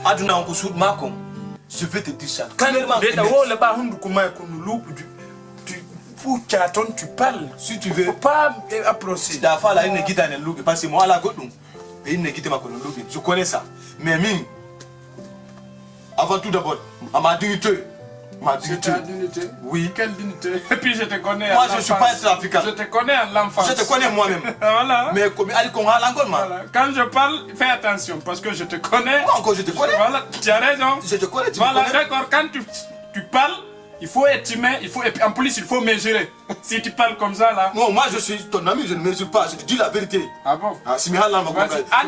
Aduna on kusud makon. Je vais te dire ça. Clairement. Tu parles. Si tu veux. Faut pas approcher. D'affaire là, il ne quitte à ne louper parce que moi la goûte. Et il ne quitte pas qu'on loupe. Je connais ça. Mais mine. Avant tout d'abord, à ma dignité. Ma dignité. Oui. Quelle dignité? Et puis je te connais. Moi je ne suis pas un trafiquant. Je te connais à l'enfance. Je te connais moi-même. Voilà. Mais comme voilà. Quand je parle, fais attention parce que je te connais. Moi encore je te connais. Voilà, tu as raison. Je te connais, tu voilà, me connais. D'accord, quand tu parles, il faut être humain, et puis en plus il faut mesurer. Si tu parles comme ça là. Non, moi je suis ton ami, je ne mesure pas, je te dis la vérité. Ah bon? Ah, si Mihal là, je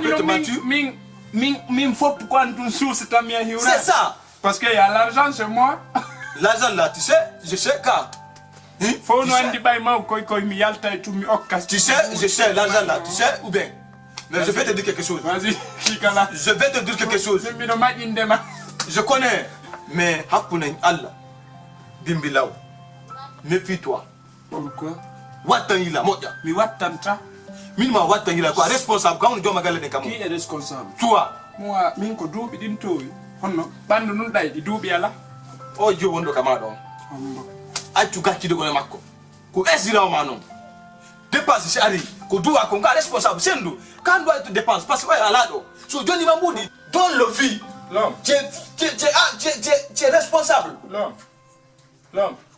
peux te mentir. C'est ça. Parce qu'il y a l'argent chez moi. L'argent là, tu sais, je sais car. Faut nous dire tu sais, je sais l'argent là, tu sais ou bien. Mais je vais te dire quelque chose. Vas-y, je vais te dire quelque chose. Je connais, mais Hakunen Allah, Bimbilao, méfie-toi. Pourquoi? Watangila, Moya. Mais Watanta? Minima Watangila, quoi, responsable, quand on doit magaler des Qui est responsable? Toi. Moi, Minko Doubi Dinto. Bando Nundai, di Doubi Allah. Oh, Dieu, on doit camarade. Tu gâtes de Golemako. Ko esira mano. Dépense c'est ari. Ko doit qu'on responsable. C'est nous. Quand doit être dépense parce que ouais alado. So Johnny Mamboudi donne le vie. L'homme. Tu es responsable. L'homme.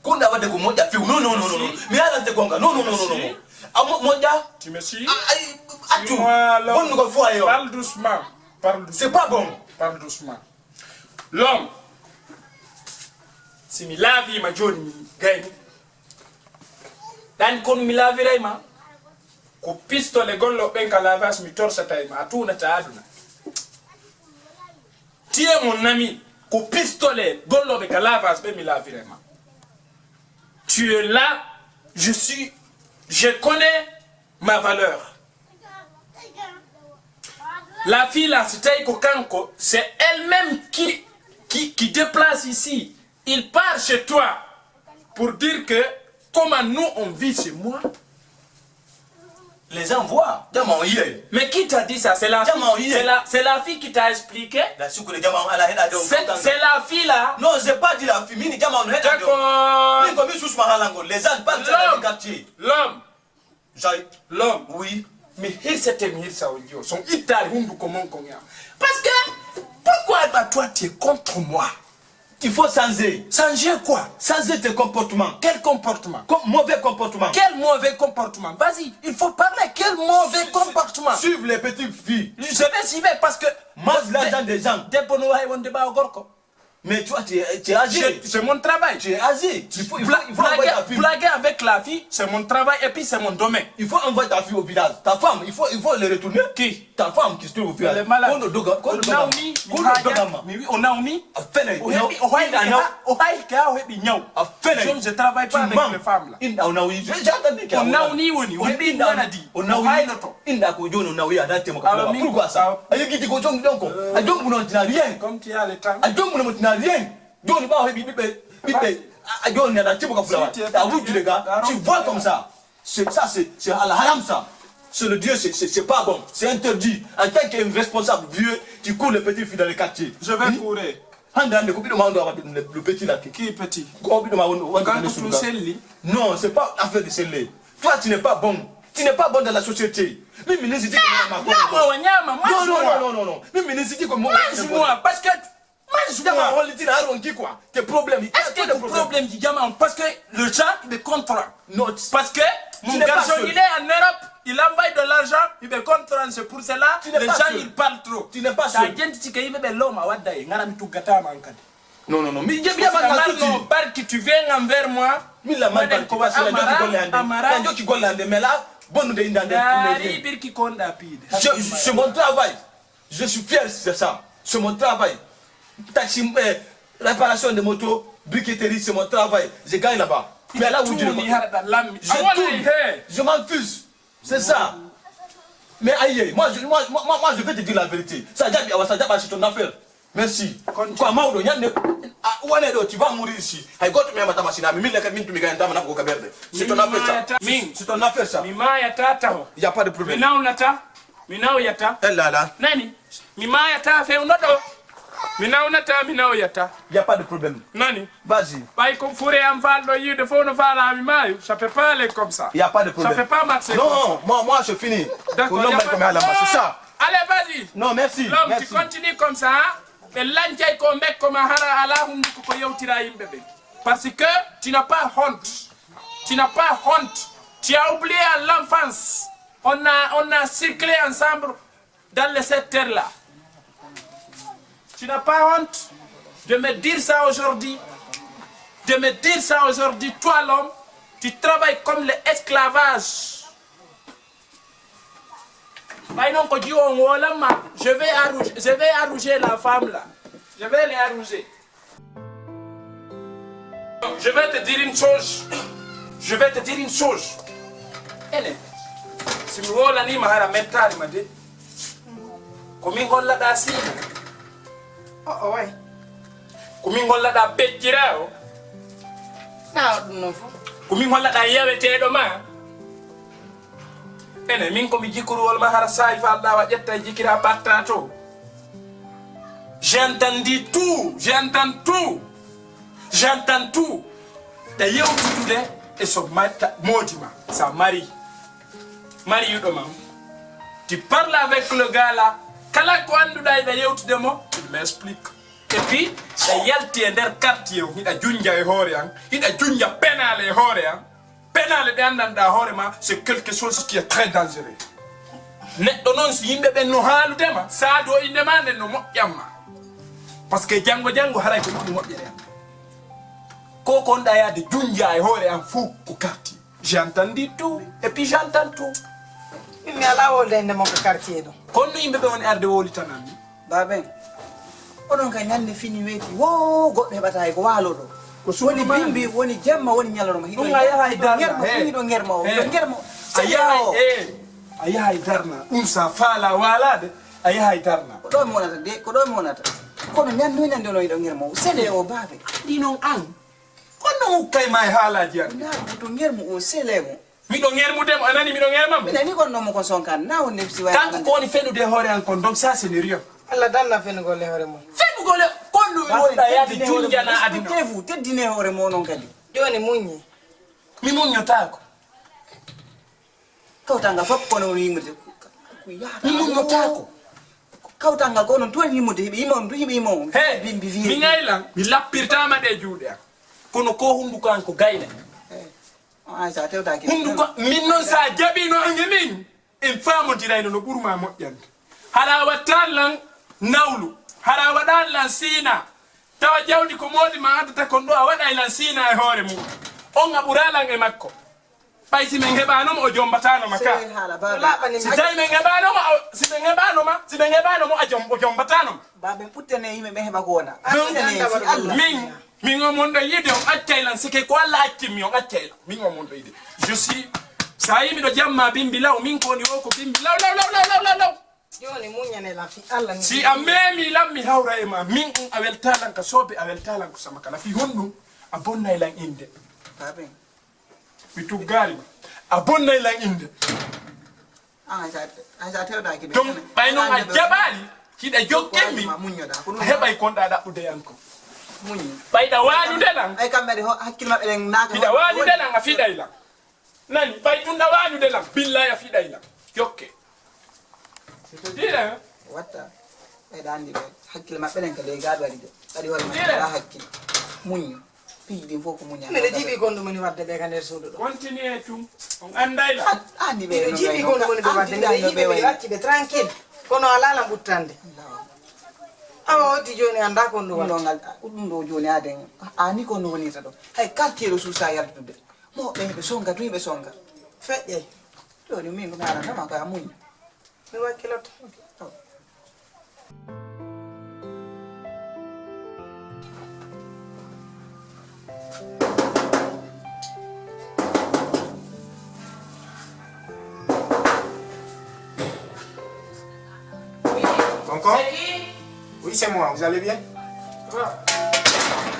Qu'on a de comment tu non non non non. Mais à la gonga non non non non non. À mondia. Tu me suis. À tout. Bon nous faut ailleurs. Parle doucement. C'est pas bon. Parle doucement. L'homme. Si mi lavi ma joni gaini. Dan kon mi lavi ma. Ko pistole gollo benka lavas mi torsa ma atuna ta aduna. Tu es mon ami. Ko pistole gollo benka lavas be mi lavi ma. Tu es là, je connais ma valeur. La fille là, c'est elle-même qui déplace ici. Il part chez toi pour dire que comment nous on vit chez moi. Les gens voient. Mais qui t'a dit ça? C'est la fille qui t'a expliqué. C'est la fille là. Non, j'ai pas dit la fille. D'accord. Les gens parlent de quartier. L'homme. Oui. Mais il s'est mis ça au lieu. Son italien comment qu'on a. Parce que pourquoi toi tu es contre moi? Il faut changer. Changer quoi? Changer tes comportements. Quel comportement? Mauvais comportement. Quel mauvais comportement? Vas-y, il faut parler. Quel mauvais comportement? Suivre les petites filles. Je vais suivre parce que... Mange l'argent des gens. Mais toi, tu es âgé. C'est mon travail. Tu es âgé. Il faut blaguer avec la fille, c'est mon travail et puis c'est mon domaine. Il faut envoyer ta fille au village. Ta femme, il faut le retourner. Qui? Ta femme qui se trouve au village. Elle est malade. Je travaille pas avec les femmes là. Pourquoi ça? Comme tu as le temps. Rien. Tu vois comme ça. C'est haram ça. C'est le Dieu, c'est pas bon. C'est interdit. En tant que responsable vieux, tu cours les petits filles dans les quartiers. Je vais courir. Le petit là. Qui est petit? Non, c'est pas affaire de sceller. Toi, tu n'es pas bon. Tu n'es pas bon dans la société. Mais non. Mange-moi, parce que... Tes problèmes. Est-ce que le problème du gamin? Parce que le gens, il est contre. Parce que mon garçon, il est en Europe, il envoie de l'argent, il est contre. C'est pour cela les gens, ils parlent trop. Tu n'es pas sûr. Non. Mais tu viens envers moi. C'est mon travail. Je suis fier, c'est ça. C'est mon travail. Taxi, réparation de motos, briqueterie, c'est mon travail. Je gagne là-bas. Mais là où je m'en fiche. C'est ça. Mais aïe, moi je vais te dire la vérité. Ça c'est ton affaire. Merci. Quoi, Maodo, tu vas mourir ici. C'est ton affaire ça. C'est ton affaire ça. Il n'y a pas de problème. Minao yata. Elle là. Nani? Mima yata fait un autre. Minaunata minauyata. Y a pas de problème. Nani? Vas-y. Bah, comme fourré en val de faux ne va la mimaille. Ça peut pas aller comme ça. Y a pas de problème. Ça peut pas marcher. Non, moi je finis. D'accord. C'est ça. Allez, vas-y. Non, merci. L'homme, Merci. tu continues comme ça. Mais l'antier qu'on met comme un hara à la hundu ko yow tiraïm bébé. Parce que tu n'as pas honte. Tu n'as pas honte. Tu as oublié à l'enfance. On a circulé ensemble dans cette terre-là. Tu n'as pas honte de me dire ça aujourd'hui. De me dire ça aujourd'hui, toi l'homme, tu travailles comme l'esclavage. Je vais arrouger la femme là. Je vais les arrouger. Je vais te dire une chose. Je vais te dire une chose. Elle est. Si vous voulez l'anime à la mentale, il m'a dit. Comme il y a da si. Oh ouais. Comme il y a da bétira. Non, Comme il y a da yawete doma. Ene min ko mi jikuru wol ma har sai fa da wa jetta jikira battato. J'entends tout, j'entends tout. J'entends tout. Da yew tutude e so mata modima sa mari. Mari yudoma. Tu parles avec le gars là. Kala ko anduda da yew tude mo, il m'explique. Et puis, da yalti ender quartier ida junja e hore an, ida junja penale e hore an. Pénal c'est quelque chose qui est très dangereux. Non si yimbe ben no haludema sa do inde mande no moƴƴamma parce que jango haray ko ɗum moƴƴere ko kon da ya de junja e hore am fu ko quartier. J'ai entendu tout et puis j'entends tout. Mais ala wolde inde mon quartier do. Kon no yimbe be woni arde woli tanami. Baben. Onon ka nyande fini weti wo goddo hebata ko walo do. Ko woni bimbi woni jemma woni nyalorma hido ngerma aya darna umsa fala walade aya darna ko do monata de ko do monata ko no nyando nyande no hido ngerma sele o babe dinon an kono kay may halaji an na to ngerma o sele mo mi do ngermu dem anani mi do ngermam mi nani kon no mo ko sonkan na wonde si wa tant ko woni fenude hore an kon donc ça c'est rien. Allah danna fen gole hore mo fen gole kondu wonda yadi junjana adina tefu teddine hore mo non kadi joni munyi mi munyotako kawtanga fop kono yimurde mi munyotako kawtanga kono to yimurde himo bimbi vi mi ngaylan mi lappirtama de juude am kono ko hundu kanko gayna sa tewta ki hundu ko min non sa jabino angemin en famodirayno no burma moƴƴande hala watallan nawlu hara waɗan lan sina tawa jawdi ko modi ma addata kon ɗo a waɗay lan sina e hoore mum on a ɓuralan e makko ɓay si min heɓanoma o jombatanoma ka si tawi min heɓanoma si ɓe heɓanomo o jombatanoma baɓe puttane yimɓe ɓe heɓa ko wona min o mon ɗo yide on accay lan sike ko Allah accimmi on accay lan min o mon ɗo yide je suis sa yimi ɗo jamma bimbi law min ko woni o ko bimbi law joni muñane la fi Allah si a memi lammi hawra e ma min a weltalan ka sobe a weltalan ko sama kala fi honɗum a bonnay lan inde baben mi tuggali ma a bonnay lan inde sa tewda ki donc ɓay noon a jaɓali hiɗa jokkemmi a heɓay konɗa ɗaɓɓude yanko ɓayɗa wañude lan ay kamɓe hakkille maɓɓe ɗen naka hiɗa wañude lan a fiɗay lan nani ɓay ɗum ɗa wañude lan billahi a fiɗay lan jokke c'est-à-dire watta ɓeyɗa andi ɓe hakkille maɓɓe ɗen ka ley gaɗo waɗi de waɗi hoore maɓɓe hakkille muñu piiji ɗin fof ko muña mbiɗa jiiɓi kon ɗum woni wadde ɓe ka nder suudu ɗo continue tum on anday la andi ɓe jiiɓi kon ɗum woni ɓe wadde nder yimɓe ɓe acciɓe tranquille kono alala ɓuttande awa oddi joni anda kon ɗum ɗongal ɗum ɗo joni aden ani kon no wonirta ɗo hay quartier ɗo suusa yaltude moɓɓe heɓe songa to yimɓe songa feƴƴey joni min komi arantama koye a muña mi wakkiloto Encore? Oui, c'est moi. Vous allez bien?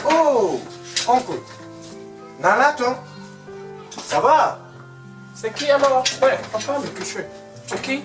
Oh, oncle. Nana, toi? Ça va? C'est qui alors? Ouais, papa me touche. C'est qui?